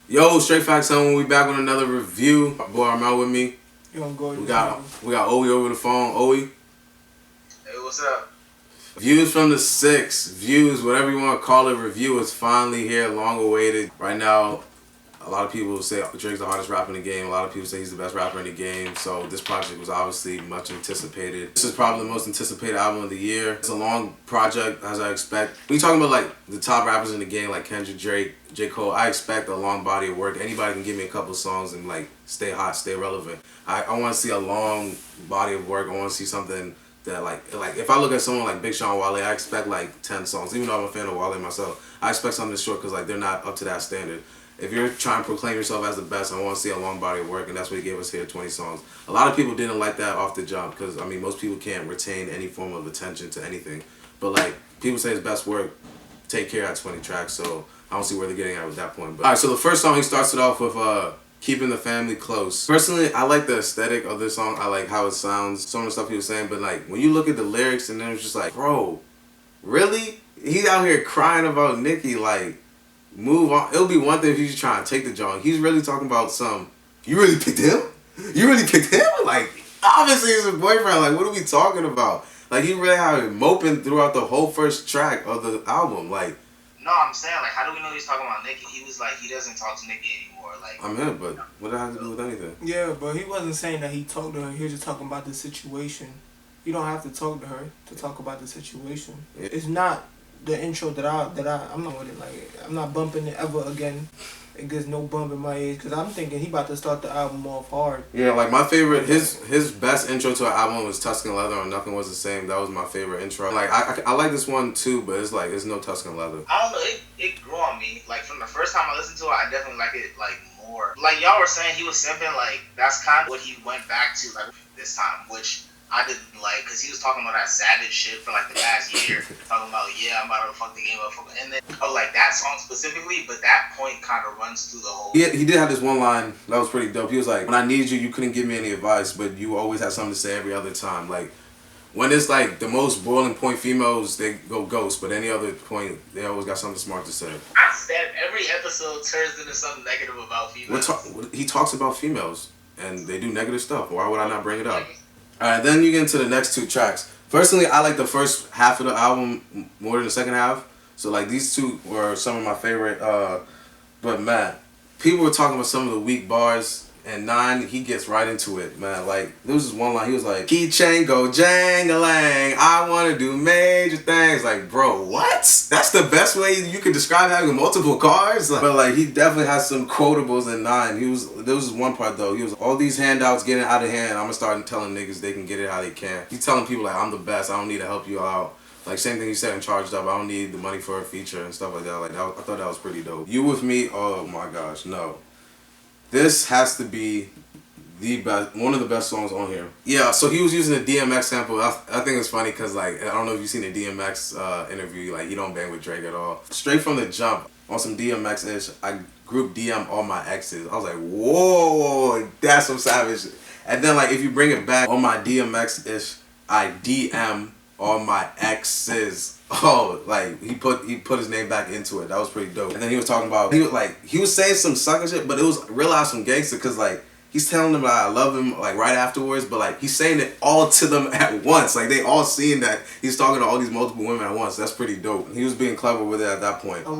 Yo, straight facts on. We back with another review. My boy Armel with me. You gonna go? We got Owie over the phone. Owie. Hey, what's up? Views from the six. Views, whatever you want to call it. Review is finally here. Long awaited. Right now, a lot of people say Drake's the hardest rapper in the game. A lot of people say he's the best rapper in the game. So this project was obviously much anticipated. This is probably the most anticipated album of the year. It's a long project, as I expect. When you talking about like the top rappers in the game, like Kendrick, Drake, J. Cole, I expect a long body of work. Anybody can give me a couple songs and like stay hot, stay relevant. I want to see a long body of work. I want to see something that like if I look at someone like Big Sean, Wale, I expect like 10 songs. Even though I'm a fan of Wale myself, I expect something short because like they're not up to that standard. If you're trying to proclaim yourself as the best, I want to see a long body of work, and that's what he gave us here, 20 songs. A lot of people didn't like that off the jump because, I mean, most people can't retain any form of attention to anything. But, like, people say his best work, Take Care at 20 tracks, so I don't see where they're getting at with that point. But, all right, so the first song, he starts it off with Keeping the Family Close. Personally, I like the aesthetic of this song. I like how it sounds, some of the stuff he was saying. But, like, when you look at the lyrics, and then it's just like, bro, really? He's out here crying about Nicki, like, move on. It'll be one thing if he's just trying to take the joint. He's really talking about you really picked him? You really picked him? Like, obviously he's his boyfriend. Like, what are we talking about? Like, he really had him moping throughout the whole first track of the album. Like, no, I'm saying, like, how do we know he's talking about Nicki? He was like, he doesn't talk to Nicki anymore. Like, I'm him, but what does that have to do with anything? Yeah, but he wasn't saying that he talked to her. He was just talking about the situation. You don't have to talk to her to talk about the situation. Yeah. It's not the intro I'm not with it. Like, I'm not bumping it ever again. It gets no bump in my ears because I'm thinking he about to start the album off hard. Yeah, like my favorite, his best intro to an album was Tuscan Leather or Nothing Was the Same. That was my favorite intro. Like I like this one too, but it's like it's no Tuscan Leather. I don't know, it grew on me. Like from the first time I listened to it, I definitely like it like more. Like y'all were saying, he was simping. Like that's kind of what he went back to like this time, which I didn't like because he was talking about that savage shit for like the past year, talking about I'm about to fuck the game up, and then like that song specifically, but that point kind of runs through the whole. He did have this one line that was pretty dope. He was like, "When I needed you, you couldn't give me any advice, but you always had something to say every other time." Like when it's like the most boiling point females, they go ghost, but any other point, they always got something smart to say. I said every episode turns into something negative about females. He talks about females, and they do negative stuff. Why would I not bring it up? Alright, then you get into the next two tracks. Personally, I like the first half of the album more than the second half. So like these two were some of my favorite. But man, people were talking about some of the weak bars. And 9, he gets right into it, man. Like, there was this one line, he was like, "Keychain go jang-a-lang, I wanna do major things." Like, bro, what? That's the best way you could describe having multiple cars? Like, but like, he definitely has some quotables in 9. There was one part though, he was, "All these handouts getting out of hand, I'm gonna start telling niggas they can get it how they can." He's telling people like, "I'm the best, I don't need to help you out." Like, same thing he said in Charged Up, "I don't need the money for a feature," and stuff like that. Like, I thought that was pretty dope. You With Me, oh my gosh, no. This has to be the best, one of the best songs on here. Yeah, so he was using a DMX sample. I think it's funny because, like, I don't know if you've seen the DMX interview. Like, he don't bang with Drake at all. Straight from the jump, on some DMX-ish, I group DM all my exes. I was like, whoa, that's some savage. And then, like, if you bring it back, on my DMX-ish, I DM all my exes. Oh, like he put his name back into it. That was pretty dope. And then he was talking about, he was saying some sucker shit, but it was real some gangster because like he's telling them that I love him like right afterwards, but like he's saying it all to them at once. Like they all seeing that he's talking to all these multiple women at once. That's pretty dope. He was being clever with it at that point. I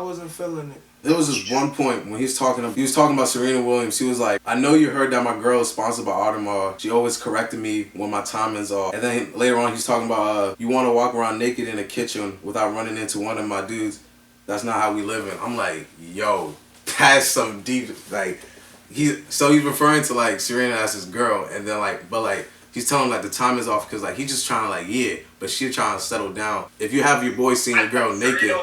wasn't feeling it. There was this one point when he was talking about Serena Williams. He was like, "I know you heard that my girl is sponsored by Armel. She always corrected me when my timing's off." And then later on he's talking about, "You want to walk around naked in the kitchen without running into one of my dudes. That's not how we living." I'm like, yo, that's some deep, like, he's referring to like Serena as his girl, and then like, but like, he's telling like the time is off because like he's just trying to like, but she's trying to settle down. If you have your boy seeing your girl naked,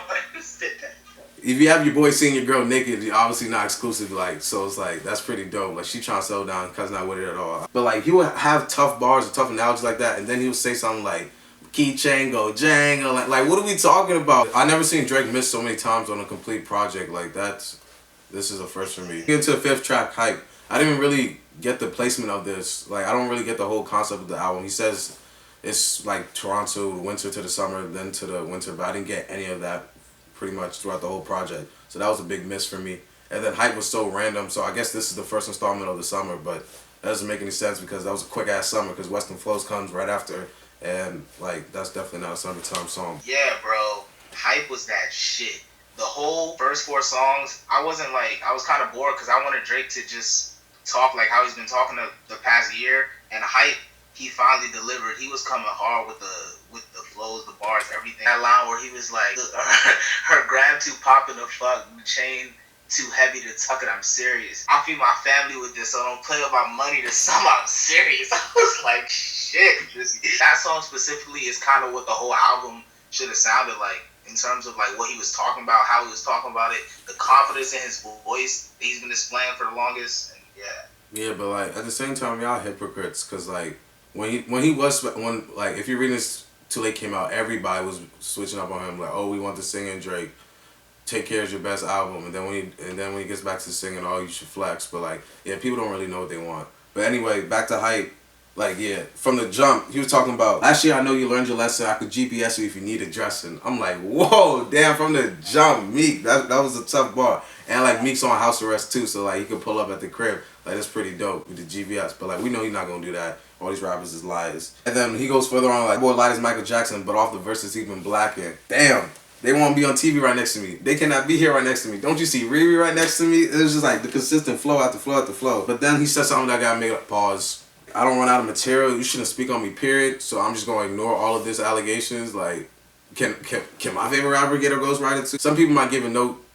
if you have your boy seeing your girl naked, you're obviously not exclusive, like, so it's like, that's pretty dope. Like, she trying to settle down, cuz not with it at all. But like, he would have tough bars or tough analogies like that, and then he would say something like, "Keychain go jang," or like, what are we talking about? I never seen Drake miss so many times on a complete project. Like, this is a first for me. Get into the 5th track, Hype. I didn't really get the placement of this. Like, I don't really get the whole concept of the album. He says it's like Toronto, winter to the summer, then to the winter, but I didn't get any of that pretty much throughout the whole project. So that was a big miss for me. And then Hype was so random, so I guess this is the first installment of the summer, but that doesn't make any sense because that was a quick ass summer because Western Flows comes right after, and like that's definitely not a summertime song. Yeah, bro. Hype was that shit. The whole first 4 songs, I was kind of bored because I wanted Drake to just talk like how he's been talking the past year. And Hype, he finally delivered. He was coming hard with the flows, the bars, everything. That line where he was like, her gram too poppin' the fuck, the chain too heavy to tuck it, I'm serious. I feed my family with this, so don't play with my money to sum I'm serious. I was like, shit. That song specifically is kind of what the whole album should have sounded like. In terms of like what he was talking about, how he was talking about it, the confidence in his voice that he's been displaying for the longest, and yeah. Yeah, but like at the same time, y'all hypocrites, cause like when if you're reading this, Too Late came out, everybody was switching up on him like, oh, we want the singing Drake, Take Care is your best album, and then when he gets back to singing, oh, you should flex, but like yeah, people don't really know what they want. But anyway, back to Hype. Like, yeah, from the jump, he was talking about, last year I know you learned your lesson, I could GPS you if you need addressing. I'm like, whoa, damn, from the jump, Meek, that was a tough bar. And, like, Meek's on house arrest, too, so, like, he could pull up at the crib. Like, that's pretty dope with the GPS. But, like, we know he's not going to do that. All these rappers is liars. And then he goes further on, like, boy, lied as Michael Jackson, but off the verses he's been blacking. Damn, they want to be on TV right next to me. They cannot be here right next to me. Don't you see Riri right next to me? It was just, like, the consistent flow after flow after flow. But then he said something that got me pause. I don't run out of material. You shouldn't speak on me, period. So I'm just going to ignore all of these allegations. Like, can my favorite rapper get a ghostwriter too? Some people might give a note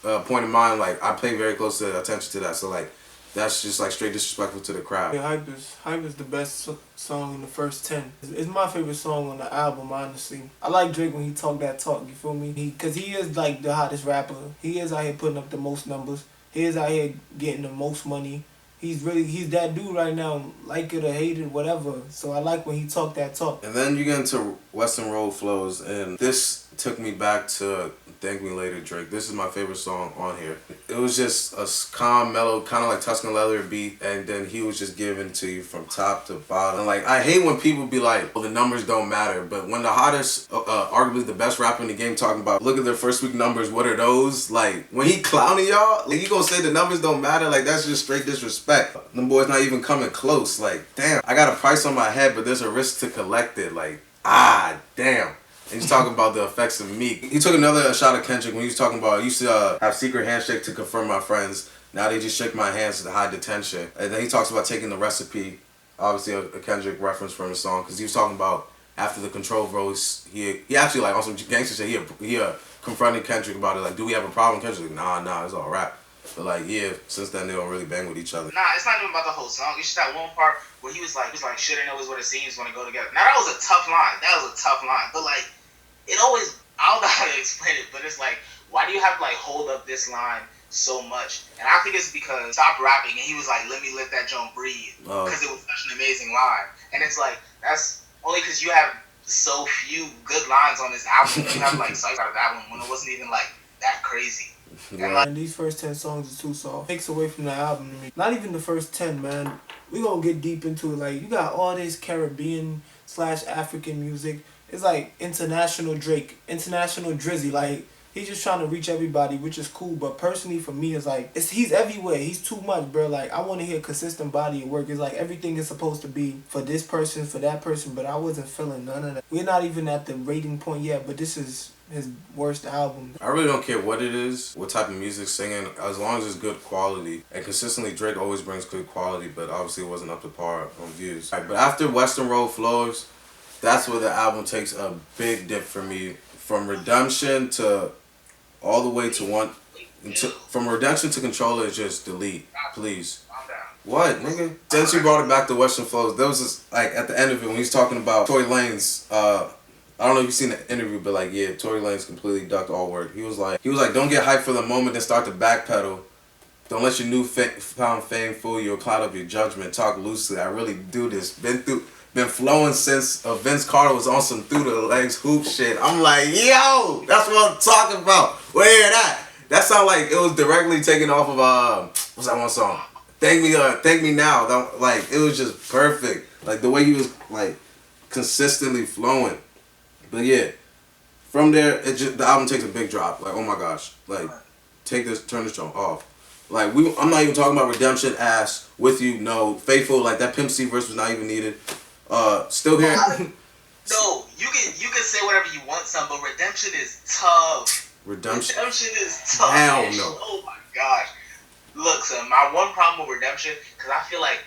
point in mind. Like, I pay very close attention to that. So, like, that's just, like, straight disrespectful to the crowd. Yeah, Hype is the best song in the first 10. It's my favorite song on the album, honestly. I like Drake when he talk that talk, you feel me? Because he is, like, the hottest rapper. He is out here putting up the most numbers. He is out here getting the most money. He's that dude right now, like it or hate it, whatever. So I like when he talk that talk. And then you get into Western Road Flows, and this took me back to Thank Me Later, Drake. This is my favorite song on here. It was just a calm, mellow, kind of like Tuscan Leather beat, and then he was just giving to you from top to bottom. And like, I hate when people be like, well, the numbers don't matter, but when the hottest, arguably the best rapper in the game talking about, look at their first week numbers, what are those? Like, when he clowning y'all, like, you gonna say the numbers don't matter? Like, that's just straight disrespect. Them boys not even coming close. Like, damn, I got a price on my head, but there's a risk to collect it. Like, damn. And he's talking about the effects of Meek. He took another shot at Kendrick when he was talking about, I used to have secret handshake to confirm my friends. Now they just shake my hands to hide detention. And then he talks about taking the recipe. Obviously a Kendrick reference from his song. Because he was talking about after the Control verse, he actually like on some gangster shit, he confronted Kendrick about it. Like, do we have a problem? Kendrick like, nah, it's all rap. But like, yeah, since then they don't really bang with each other. Nah, it's not even about the whole song. It's just that one part where he was like, shit ain't always what it seems when it go together. Now that was a tough line. But like, it always, I don't know how to explain it, but it's like, why do you have to like hold up this line so much? And I think it's because he stopped rapping and he was like, let me let that joint breathe. Because it was such an amazing line. And it's like, that's only because you have so few good lines on this album. You have like Psych out of that one when it wasn't even like that crazy. Yeah. And these first 10 songs is too soft. Takes away from the album to me. Not even the first 10, man. We gonna get deep into it. Like, you got all this Caribbean / African music. It's like international Drake, international Drizzy. Like, he's just trying to reach everybody, which is cool. But personally, for me, it's like, he's everywhere. He's too much, bro. Like, I want to hear a consistent body of work. It's like everything is supposed to be for this person, for that person. But I wasn't feeling none of that. We're not even at the rating point yet, but this is his worst album. I really don't care what it is, what type of music singing, as long as it's good quality. And consistently, Drake always brings good quality, but obviously it wasn't up to par on views. Right, but after Western Road Flows, that's where the album takes a big dip for me. From Redemption to all the way to from Redemption to Controller is just delete, please. What, nigga? Since you brought it back to Western Flows, there was this, like, at the end of it when he's talking about Tory Lanez, I don't know if you've seen the interview, but like, yeah, Tory Lanez completely ducked all work. He was like, don't get hyped for the moment and start to backpedal. Don't let your newfound fame fool you or cloud up your judgment. Talk loosely. I really do this. Been flowing since Vince Carter was on some through the legs hoop shit. I'm like, yo, that's what I'm talking about. Where that? That sound like it was directly taken off of what's that one song? Thank Me Now. Like, it was just perfect. Like the way he was like consistently flowing. But yeah, from there the album takes a big drop. Like, oh my gosh, like turn this joint off. Like I'm not even talking about Redemption, Ass, With You, no, Faithful. Like that Pimp C verse was not even needed. Still here. No, you can say whatever you want, son, but Redemption is tough. Redemption is tough. Hell man. no. Oh my gosh. Look, son, my one problem with Redemption, because I feel like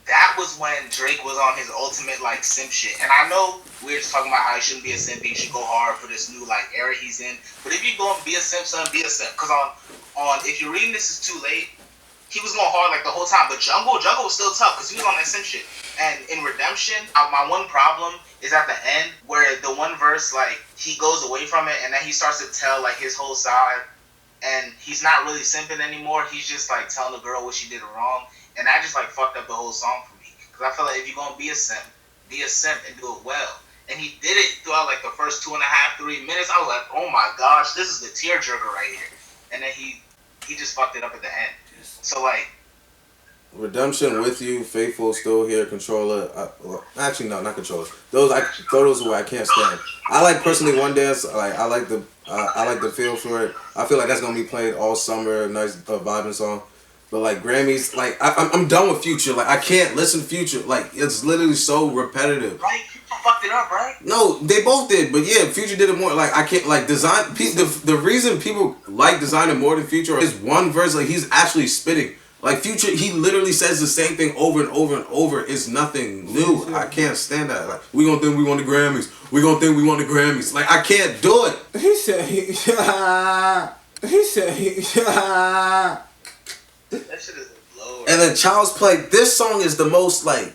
that was when Drake was on his ultimate like simp shit. And I know we're just talking about how he shouldn't be a simp, he should go hard for this new like era he's in. But if you go and be a simp, son, be a simp. Because on if you're reading This Is Too Late, he was going hard like the whole time. But Jungle was still tough because he was on that simp shit. And in Redemption, my one problem is at the end where the one verse like he goes away from it and then he starts to tell like his whole side. And he's not really simping anymore. He's just like telling the girl what she did wrong. And that just like fucked up the whole song for me. Because I feel like if you're going to be a simp and do it well. And he did it throughout like the first 2.5, 3 minutes. I was like, oh my gosh, this is the tearjerker right here. And then he just fucked it up at the end. So like, Redemption, With You, Faithful, Still Here, Controller. Actually, no, not Controller. Those are what I can't stand. I like personally One Dance. Like I like the feel for it. I feel like that's gonna be played all summer. Nice vibing song. But like Grammys, like I'm done with Future. Like I can't listen to Future. Like it's literally so repetitive. Right? People fucked it up, right? No, they both did. But yeah, Future did it more. Like I can't like design. The reason people like designing more than Future is one verse. Like he's actually spitting. Like Future, he literally says the same thing over and over and over. It's nothing new. I can't stand that. Like we gonna think we won the Grammys. We gonna think we won the Grammys. Like I can't do it. He said, That shit is low. And then Child's Play. This song is the most like,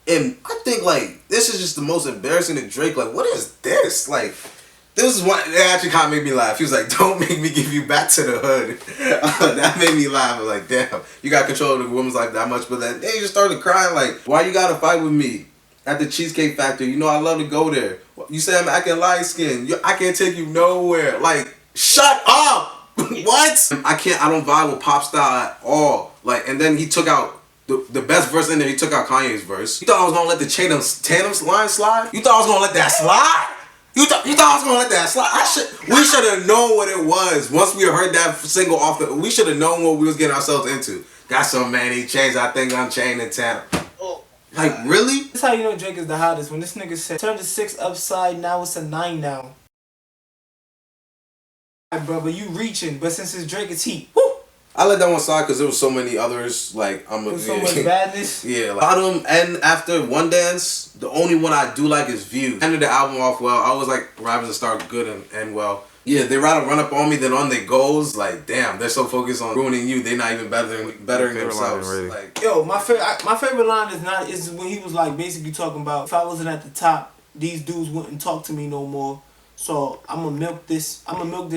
and I think like this is just the most embarrassing to Drake. Like what is this? Like this is what it actually kind of made me laugh. He was like, "Don't make me give you back to the hood." That made me laugh. I was like, "Damn, you got control of the woman's life that much." But then he just started crying like, "Why you gotta fight with me at the Cheesecake Factory? You know I love to go there. You say I'm acting light skinned. I can't take you nowhere. Like, shut up." What? I don't vibe with pop style at all. Like, and then he took out the best verse in there. He took out Kanye's verse. You thought I was gonna let the Tandem line slide? You thought I was gonna let that slide? You thought I was gonna let that slide? We should have known what it was once we heard that single off the. We should have known what we was getting ourselves into. Got so many chains. I think I'm chained in town. Oh, like really? That's how you know Drake is the hottest. When this nigga said, "Turn the 6 upside, now it's a 9 now." Right, brother, you reaching, but since it's Drake, it's heat. Woo! I let that one slide because there was so many others. Like There's so much badness. Yeah, like, bottom and after One Dance, the only one I do like is View. Ended the album off well. I was like, Rappers start good and well. Yeah, they rather run up on me than on their goals. Like, damn, they're so focused on ruining you, they're not even bettering themselves. Really. Like, Yo, my favorite line is when he was like basically talking about if I wasn't at the top, these dudes wouldn't talk to me no more. So I'ma milk this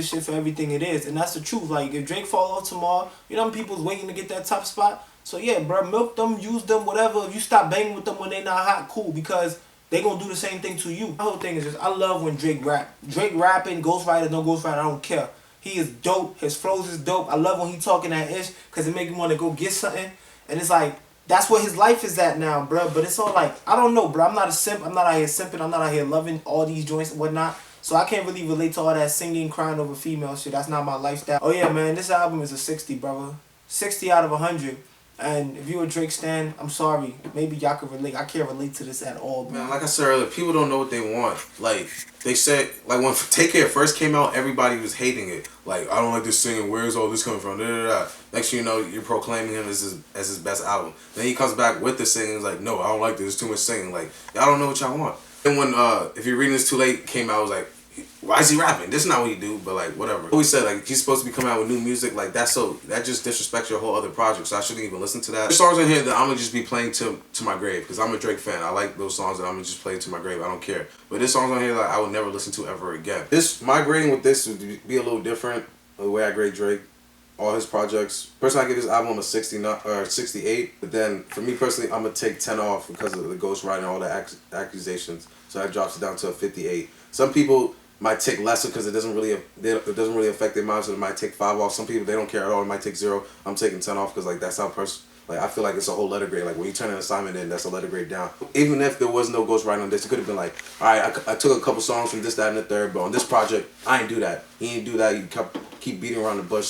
shit for everything it is, and that's the truth. Like if Drake fall off tomorrow, you know people's waiting to get that top spot. So yeah, bro, milk them, use them, whatever. If you stop banging with them when they not hot, cool, because they gonna do the same thing to you. My whole thing is just I love when Drake rap. Drake rapping, ghostwriter, no ghostwriter, I don't care. He is dope. His flows is dope. I love when he talking that ish because it make him want to go get something. And it's like that's where his life is at now, bro. But it's all like I don't know, bro. I'm not a simp. I'm not out here simping. I'm not out here loving all these joints and whatnot. So I can't really relate to all that singing, crying over female shit. That's not my lifestyle. Oh yeah, man, this album is a 60, brother. 60 out of 100. And if you're a Drake stan, I'm sorry. Maybe y'all can relate. I can't relate to this at all, bro. man, like I said earlier, people don't know what they want. Like they said, like when Take Care first came out, everybody was hating it. Like I don't like this singing. Where's all this coming from? Da, da, da. Next thing you know, you're proclaiming him as his best album. Then he comes back with the singing. He's like, no, I don't like this. There's too much singing. Like y'all don't know what y'all want. And when If You're Reading This Too Late came out, I was like, why is he rapping? This is not what he do, but like whatever. Always said like he's supposed to be coming out with new music. Like that just disrespects your whole other project. So I shouldn't even listen to that. There's songs in here that I'm gonna just be playing to my grave because I'm a Drake fan. I like those songs that I'm gonna just play to my grave. I don't care. But there's songs on here that I would never listen to ever again. My grading with this would be a little different. The way I grade Drake, all his projects. Personally, I give this album a 68. But then for me personally, I'm gonna take 10 off because of the ghostwriting and all the accusations. So that drops it down to a 58. Some people might take lesser because it doesn't really affect their mind, so they might take 5 off. Some people they don't care at all. It might take 0. I'm taking 10 off because like that's how like I feel like it's a whole letter grade. Like when you turn an assignment in, that's a letter grade down. Even if there was no ghostwriting on this, it could have been like, all right, I took a couple songs from this, that, and the third, but on this project, I ain't do that. He didn't do that. You keep beating around the bush.